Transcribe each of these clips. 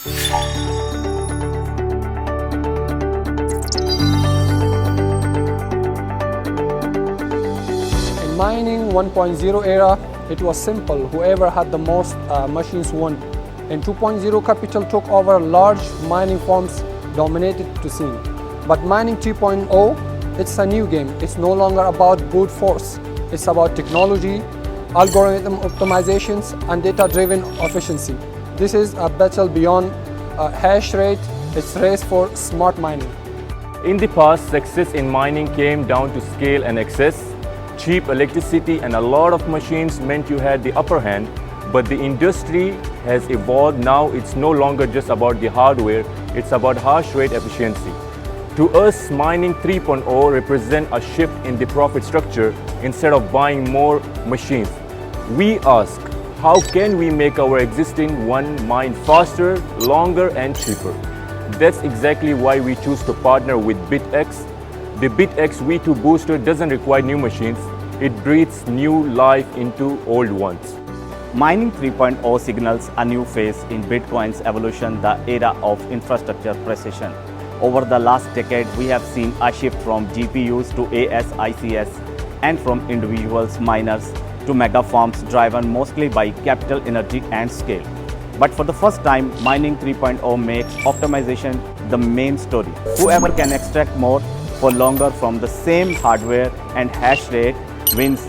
In mining 1.0 era, it was simple. Whoever had the most machines won. In 2.0, capital took over, large mining firms dominated the scene. But mining 3.0, it's a new game. It's no longer about brute force. It's about technology, algorithm optimizations, and data-driven efficiency. This is a battle beyond hash rate. It's a race for smart mining. In the past, success in mining came down to scale and access. Cheap electricity and a lot of machines meant you had the upper hand, but the industry has evolved. Now it's no longer just about the hardware, it's about hash rate efficiency. To us, mining 3.0 represents a shift in the profit structure. Instead of buying more machines, we ask, how can we make our existing one mine faster, longer and cheaper? That's exactly why we choose to partner with BitX. The BitX V2 booster doesn't require new machines, it breathes new life into old ones. Mining 3.0 signals a new phase in Bitcoin's evolution, the era of infrastructure precision. Over the last decade, we have seen a shift from GPUs to ASICs and from individuals miners to mega farms driven mostly by capital, energy and scale. But for the first time, Mining 3.0 makes optimization the main story. Whoever can extract more for longer from the same hardware and hash rate wins.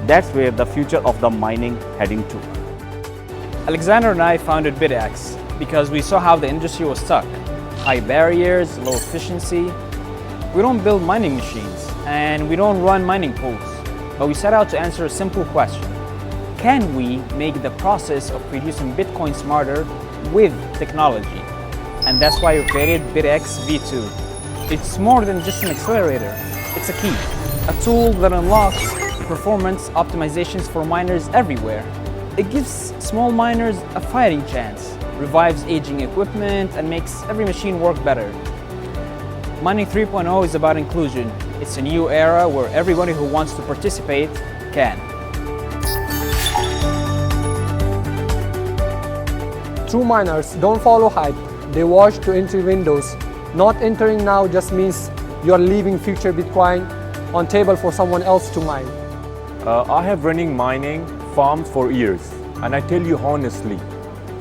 That's where the future of the mining heading to. Alexander and I founded BitX because we saw how the industry was stuck. High barriers, low efficiency. We don't build mining machines and we don't run mining pools, but we set out to answer a simple question. Can we make the process of producing Bitcoin smarter with technology? And that's why we created BitX V2. It's more than just an accelerator, it's a key, a tool that unlocks performance optimizations for miners everywhere. It gives small miners a fighting chance, revives aging equipment, and makes every machine work better. Mining 3.0 is about inclusion. It's a new era where everybody who wants to participate can. True miners don't follow hype, they watch to entry windows. Not entering now just means you're leaving future Bitcoin on table for someone else to mine. I have running mining farms for years, and I tell you honestly,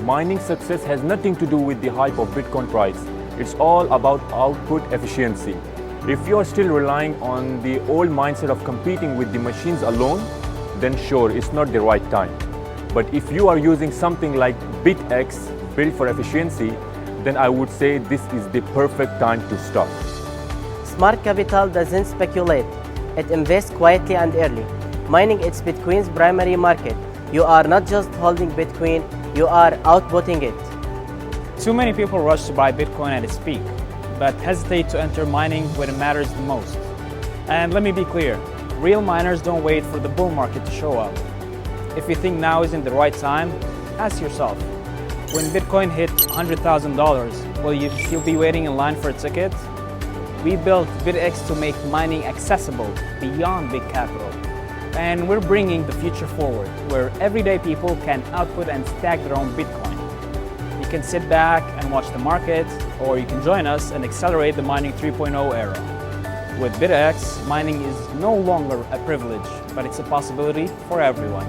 mining success has nothing to do with the hype of Bitcoin price. It's all about output efficiency. If you are still relying on the old mindset of competing with the machines alone, then sure, it's not the right time. But if you are using something like BitX built for efficiency, then I would say this is the perfect time to start. Smart capital doesn't speculate. It invests quietly and early. Mining is Bitcoin's primary market. You are not just holding Bitcoin, you are outputting it. Too many people rush to buy Bitcoin at its peak, but hesitate to enter mining when it matters the most. And let me be clear, real miners don't wait for the bull market to show up. If you think now isn't the right time, ask yourself, when Bitcoin hit $100,000, will you still be waiting in line for a ticket? We built BitX to make mining accessible beyond big capital. And we're bringing the future forward, where everyday people can output and stack their own Bitcoin. You can sit back and watch the market, or you can join us and accelerate the Mining 3.0 era. With BitX, mining is no longer a privilege, but it's a possibility for everyone.